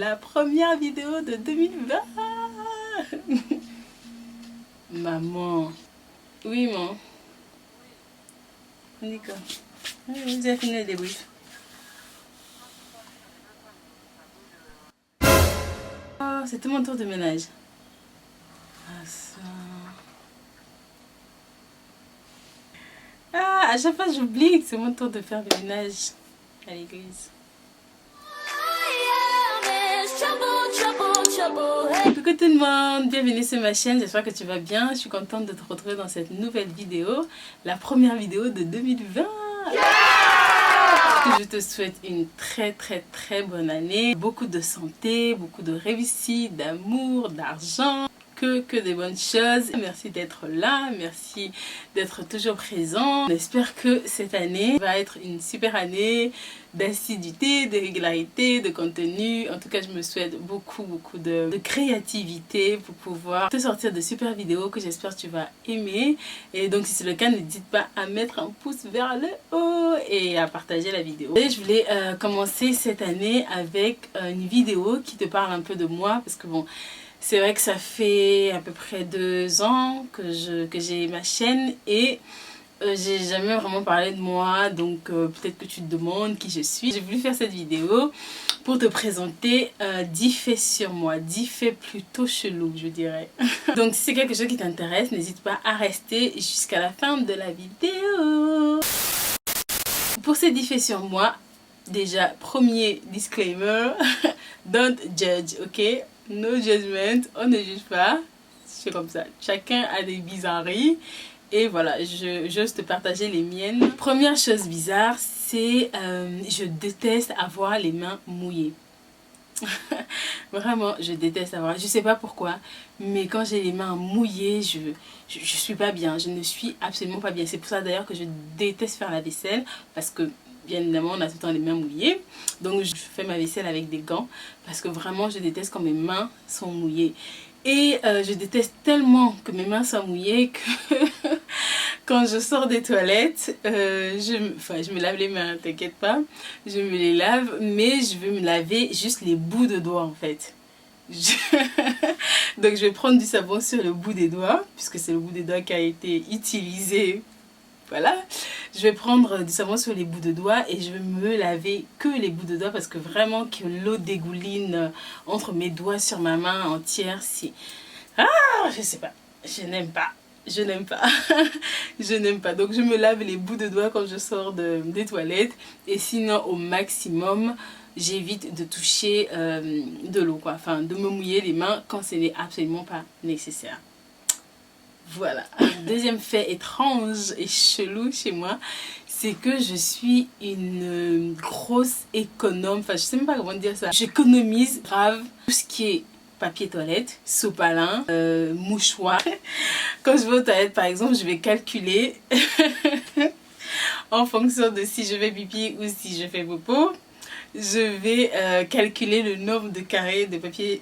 la première vidéo de 2020. Maman. Oui, maman. D'accord. Vous avez fini le débrief. Oh, c'était mon tour de ménage. Ah, ça. Ah, à chaque fois j'oublie que c'est mon tour de faire le ménage à l'église. Coucou tout le monde, bienvenue sur ma chaîne, j'espère que tu vas bien. Je suis contente de te retrouver dans cette nouvelle vidéo, la première vidéo de 2020. Je te souhaite une très bonne année, beaucoup de santé, beaucoup de réussite, d'amour, d'argent. Que des bonnes choses. Merci d'être là, merci d'être toujours présent. J'espère que cette année va être une super année d'assiduité, de régularité, de contenu. En tout cas, je me souhaite beaucoup de créativité pour pouvoir te sortir de super vidéos que j'espère que tu vas aimer. Et donc, si c'est le cas, n'hésite pas à mettre un pouce vers le haut et à partager la vidéo. Et je voulais commencer cette année avec une vidéo qui te parle un peu de moi parce que bon, c'est vrai que ça fait à peu près 2 ans que j'ai ma chaîne et j'ai jamais vraiment parlé de moi, donc peut-être que tu te demandes qui je suis. J'ai voulu faire cette vidéo pour te présenter 10 faits sur moi, 10 faits plutôt chelous je dirais. Donc si c'est quelque chose qui t'intéresse, n'hésite pas à rester jusqu'à la fin de la vidéo. Pour ces 10 faits sur moi, déjà premier disclaimer, don't judge, ok? No judgment, on ne juge pas, c'est comme ça, chacun a des bizarreries et voilà, j'ose te partager les miennes. Première chose bizarre, c'est je déteste avoir les mains mouillées. Vraiment, je déteste avoir, je sais pas pourquoi, mais quand j'ai les mains mouillées, je suis pas bien, je ne suis absolument pas bien. C'est pour ça d'ailleurs que je déteste faire la vaisselle, parce que bien évidemment on a tout le temps les mains mouillées, donc je fais ma vaisselle avec des gants parce que vraiment je déteste quand mes mains sont mouillées. Et je déteste tellement que mes mains soient mouillées que quand je sors des toilettes, je me lave les mains, t'inquiète pas, je me les lave, mais je veux me laver juste les bouts de doigts en fait. Donc je vais prendre du savon sur le bout des doigts, puisque c'est le bout des doigts qui a été utilisé. Voilà, je vais prendre du savon sur les bouts de doigts et je vais me laver que les bouts de doigts parce que vraiment que l'eau dégouline entre mes doigts sur ma main entière, si... Ah, je sais pas, je n'aime pas. Je n'aime pas. Je n'aime pas. Donc je me lave les bouts de doigts quand je sors des toilettes. Et sinon au maximum, j'évite de toucher de l'eau, quoi. Enfin, de me mouiller les mains quand ce n'est absolument pas nécessaire. Voilà. Deuxième fait étrange et chelou chez moi, c'est que je suis une grosse économe. Enfin, je sais même pas comment dire ça. J'économise grave tout ce qui est papier toilette, sopalin, mouchoir. Quand je vais aux toilettes par exemple, je vais calculer en fonction de si je fais pipi ou si je fais popo. Je vais calculer le nombre de carrés de papier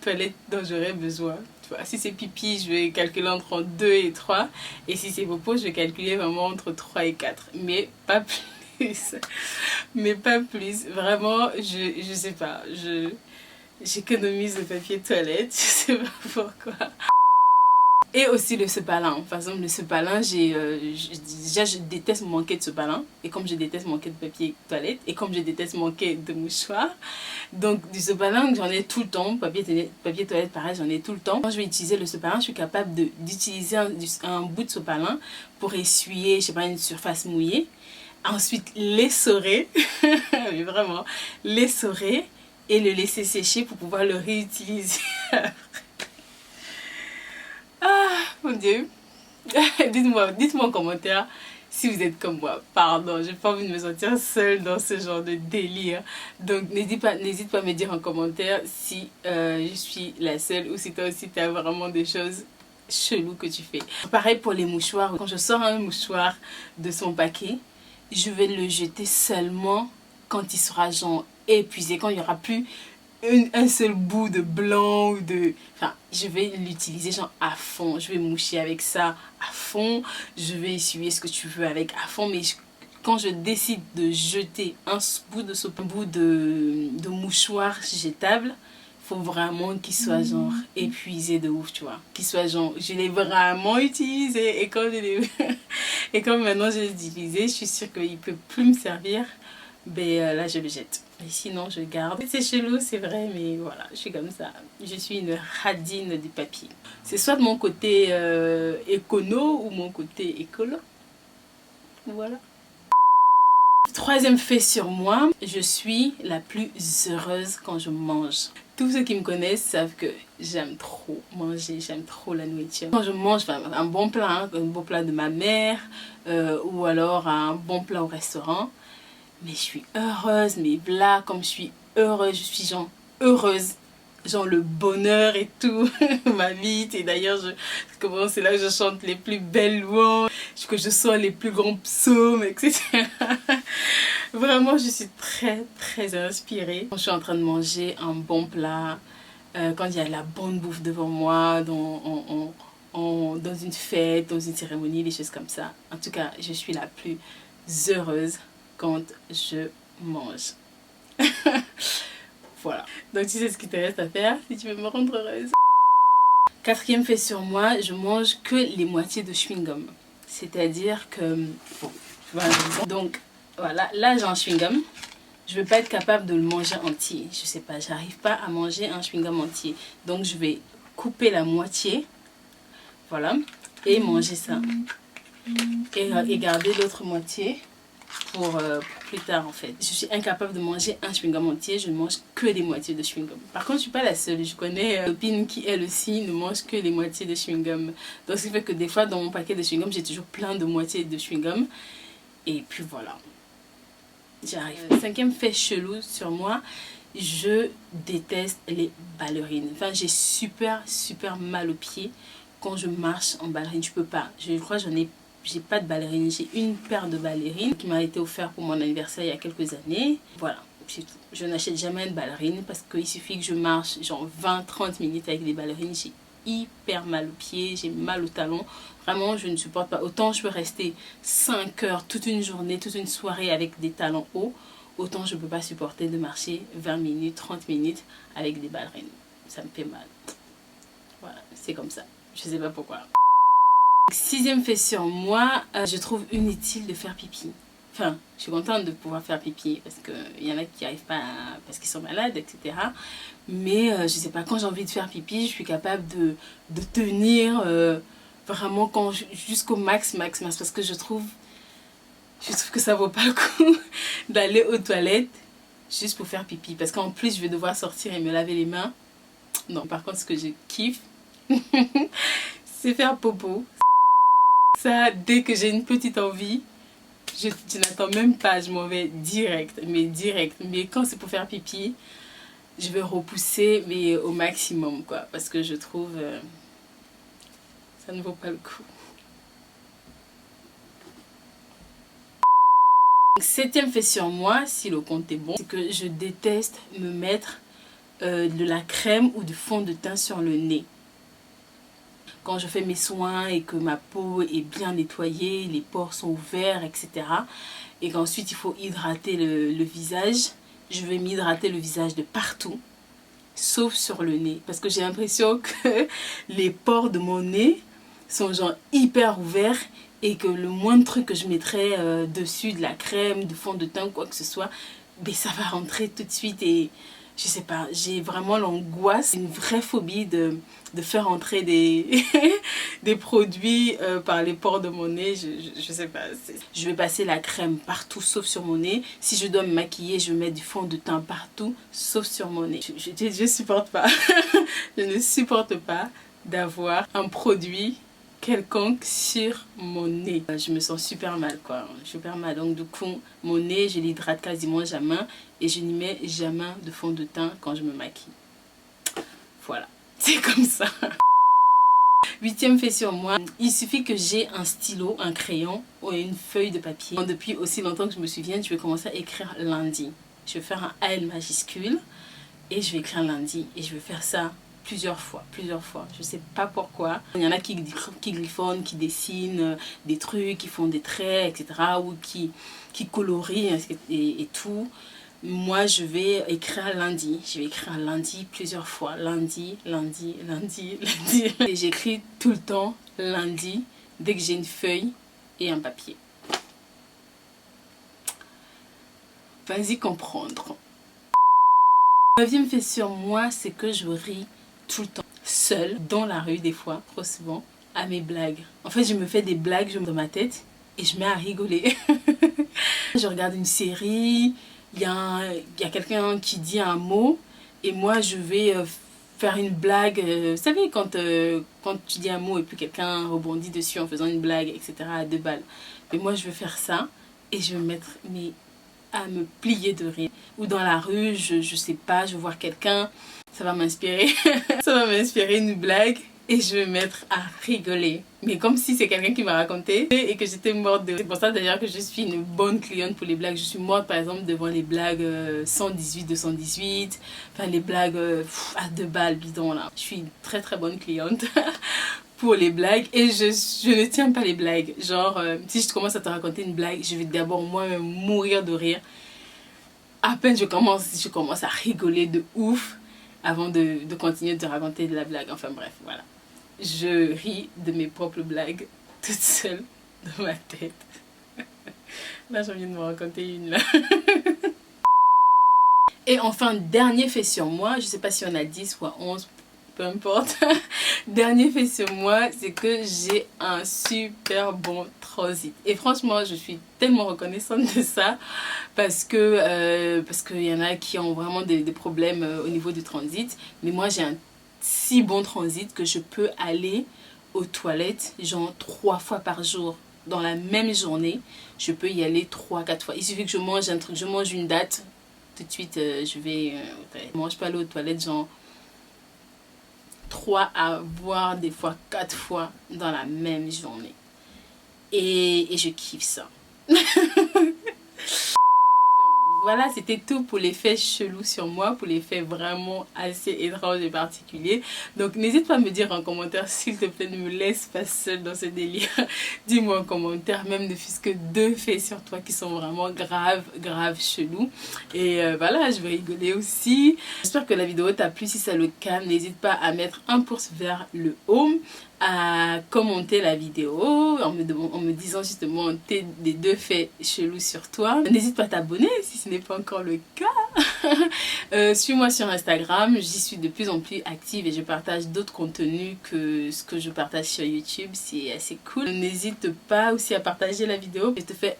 toilette dont j'aurai besoin. Tu vois, si c'est pipi, je vais calculer entre 2 et 3. Et si c'est popo, je vais calculer vraiment entre 3 et 4. Mais pas plus. Mais pas plus. Vraiment, je sais pas. J'économise le papier toilette. Je sais pas pourquoi. Et aussi le sopalin. Par exemple, le sopalin, déjà je déteste manquer de sopalin. Et comme je déteste manquer de papier toilette, et comme je déteste manquer de mouchoir, donc du sopalin, j'en ai tout le temps. Papier toilette, pareil, j'en ai tout le temps. Quand je vais utiliser le sopalin, je suis capable d'utiliser un bout de sopalin pour essuyer, je sais pas, une surface mouillée. Ensuite, l'essorer, mais vraiment, l'essorer et le laisser sécher pour pouvoir le réutiliser après. Ah, mon Dieu. Dites-moi en commentaire si vous êtes comme moi. Pardon, j'ai pas envie de me sentir seule dans ce genre de délire. Donc, n'hésite pas à me dire en commentaire si je suis la seule ou si toi aussi tu as vraiment des choses cheloues que tu fais. Pareil pour les mouchoirs. Quand je sors un mouchoir de son paquet, je vais le jeter seulement quand il sera genre épuisé, quand il n'y aura plus un seul bout de blanc ou de... Enfin, je vais l'utiliser genre à fond. Je vais moucher avec ça à fond. Je vais essuyer ce que tu veux avec à fond. Mais quand je décide de jeter un bout de ce bout de mouchoir jetable, faut vraiment qu'il soit genre épuisé de ouf, tu vois. Qu'il soit genre, je l'ai vraiment utilisé et comme, et comme maintenant je l'ai utilisé, je suis sûre qu'il ne peut plus me servir. Ben là je le jette. Et sinon je garde. C'est chelou, c'est vrai, mais voilà, je suis comme ça. Je suis une radine du papier. C'est soit de mon côté écono ou mon côté écolo. Voilà. Troisième fait sur moi, je suis la plus heureuse quand je mange. Tous ceux qui me connaissent savent que j'aime trop manger, j'aime trop la nourriture. Quand je mange un bon plat, un bon plat de ma mère ou alors un bon plat au restaurant, mais je suis heureuse, mais là comme je suis heureuse, je suis genre heureuse. Genre le bonheur et tout, ma vie. Et d'ailleurs, c'est là que je chante les plus belles louanges, que je sors les plus grands psaumes, etc. Vraiment, je suis très, très inspirée. Quand je suis en train de manger un bon plat, quand il y a la bonne bouffe devant moi, dans une fête, dans une cérémonie, des choses comme ça. En tout cas, je suis la plus heureuse quand je mange. Voilà. Donc tu sais ce qu'il te reste à faire si tu veux me rendre heureuse. Quatrième fait sur moi, je mange que les moitiés de chewing-gum. C'est-à-dire que... Voilà. Donc voilà, là j'ai un chewing-gum. Je ne vais pas être capable de le manger entier. Je sais pas, j'arrive pas à manger un chewing-gum entier. Donc je vais couper la moitié. Voilà. Et manger ça. Et garder l'autre moitié. Pour plus tard en fait. Je suis incapable de manger un chewing-gum entier, je ne mange que les moitiés de chewing-gum. Par contre, je suis pas la seule, je connais une copine qui elle aussi ne mange que les moitiés de chewing-gum. Donc ce qui fait que des fois dans mon paquet de chewing-gum, j'ai toujours plein de moitiés de chewing-gum. Et puis voilà. J'arrive. Cinquième fait chelou sur moi, je déteste les ballerines. Enfin, j'ai super mal aux pieds quand je marche en ballerine. Je peux pas. Je crois que j'ai pas de ballerine, j'ai une paire de ballerines qui m'a été offerte pour mon anniversaire il y a quelques années. Voilà, c'est tout. Je n'achète jamais de ballerines parce qu'il suffit que je marche genre 20-30 minutes avec des ballerines. J'ai hyper mal aux pieds, j'ai mal aux talons. Vraiment, je ne supporte pas. Autant je peux rester 5 heures, toute une journée, toute une soirée avec des talons hauts. Autant je ne peux pas supporter de marcher 20 minutes, 30 minutes avec des ballerines. Ça me fait mal. Voilà, c'est comme ça. Je ne sais pas pourquoi. Sixième fait sur moi, je trouve inutile de faire pipi. Enfin, je suis contente de pouvoir faire pipi parce qu'il y en a qui n'y arrivent pas parce qu'ils sont malades, etc. Mais je sais pas, quand j'ai envie de faire pipi, je suis capable de tenir vraiment jusqu'au max parce que je trouve que ça vaut pas le coup d'aller aux toilettes juste pour faire pipi. Parce qu'en plus, je vais devoir sortir et me laver les mains. Non, par contre, ce que je kiffe, c'est faire popo. Ça, dès que j'ai une petite envie, je n'attends même pas, je m'en vais direct. Mais quand c'est pour faire pipi, je vais repousser mais au maximum, quoi. Parce que je trouve ça ne vaut pas le coup. Septième fait sur moi, si le compte est bon, c'est que je déteste me mettre de la crème ou du fond de teint sur le nez. Quand je fais mes soins et que ma peau est bien nettoyée, les pores sont ouverts, etc. Et qu'ensuite il faut hydrater le visage, je vais m'hydrater le visage de partout, sauf sur le nez. Parce que j'ai l'impression que les pores de mon nez sont genre hyper ouverts et que le moindre truc que je mettrais dessus, de la crème, du fond de teint, quoi que ce soit, ben ça va rentrer tout de suite et... Je sais pas, j'ai vraiment l'angoisse, une vraie phobie de faire entrer des, des produits par les pores de mon nez. Je sais pas. Je vais passer la crème partout sauf sur mon nez. Si je dois me maquiller, je vais mettre du fond de teint partout sauf sur mon nez. Je supporte pas. Je ne supporte pas d'avoir un produit quelconque sur mon nez. Je me sens super mal, quoi. Super mal. Donc du coup, mon nez, je l'hydrate quasiment jamais et je n'y mets jamais de fond de teint quand je me maquille. Voilà, c'est comme ça. Huitième fait sur moi, il suffit que j'ai un stylo, un crayon ou une feuille de papier. Depuis aussi longtemps que je me souviens, je vais commencer à écrire lundi. Je vais faire un L majuscule et je vais écrire lundi. Et je vais faire ça plusieurs fois, je sais pas pourquoi. Il y en a qui griffonnent, qui dessinent des trucs, qui font des traits, etc. ou qui colorient et tout. Moi, je vais écrire lundi. Je vais écrire lundi plusieurs fois. Lundi. Et j'écris tout le temps lundi dès que j'ai une feuille et un papier. Vas-y comprendre. Le 9e fait sur moi, c'est que je ris tout le temps, seule, dans la rue des fois, trop souvent, à mes blagues. En fait, je me fais des blagues dans ma tête et je mets à rigoler. Je regarde une série, il y a quelqu'un qui dit un mot et moi je vais faire une blague. Vous savez, quand tu dis un mot et puis quelqu'un rebondit dessus en faisant une blague, etc. à 2 balles. Mais moi je vais faire ça et je vais me mettre à me plier de rire. Ou dans la rue, je sais pas, je vais voir quelqu'un, ça va m'inspirer. Ça va m'inspirer une blague et je vais me mettre à rigoler. Mais comme si c'est quelqu'un qui m'a raconté et que j'étais morte de rire. C'est pour ça d'ailleurs que je suis une bonne cliente pour les blagues. Je suis morte par exemple devant les blagues 118, 218, enfin les blagues à 2 balles bidon là. Je suis une très très bonne cliente. Pour les blagues et je ne tiens pas les blagues. Genre, si je commence à te raconter une blague, je vais d'abord moi-même mourir de rire. À peine je commence à rigoler de ouf avant de continuer de te raconter de la blague. Enfin bref, voilà. Je ris de mes propres blagues toute seule dans ma tête. Là, j'ai envie de me raconter une là. Et enfin, dernier fait sur moi, je sais pas si on a 10 ou 11, peu importe. Dernier fait sur moi, c'est que j'ai un super bon transit. Et franchement, je suis tellement reconnaissante de ça parce que il y en a qui ont vraiment des problèmes au niveau du transit. Mais moi, j'ai un si bon transit que je peux aller aux toilettes genre 3 fois par jour. Dans la même journée, je peux y aller 3-4 fois. Il suffit que je mange un truc, je mange une date, tout de suite je vais aux toilettes. Moi, je peux aller aux toilettes genre 3 à voire des fois 4 fois dans la même journée. Et je kiffe ça. Voilà, c'était tout pour les faits chelous sur moi, pour les faits vraiment assez étranges et particuliers. Donc n'hésite pas à me dire en commentaire, s'il te plaît, ne me laisse pas seule dans ce délire. Dis-moi en commentaire, même ne fût-ce que 2 faits sur toi qui sont vraiment grave chelous. Et voilà, je vais rigoler aussi. J'espère que la vidéo t'a plu. Si c'est le cas, n'hésite pas à mettre un pouce vers le haut, à commenter la vidéo en me disant justement des 2 faits chelous sur toi. N'hésite pas à t'abonner si ce n'est pas encore le cas. Suis-moi sur Instagram, j'y suis de plus en plus active et je partage d'autres contenus que ce que je partage sur YouTube, c'est assez cool. N'hésite pas aussi à partager la vidéo. Je te fais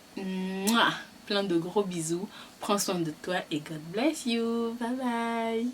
plein de gros bisous, prends soin de toi et God bless you, bye bye.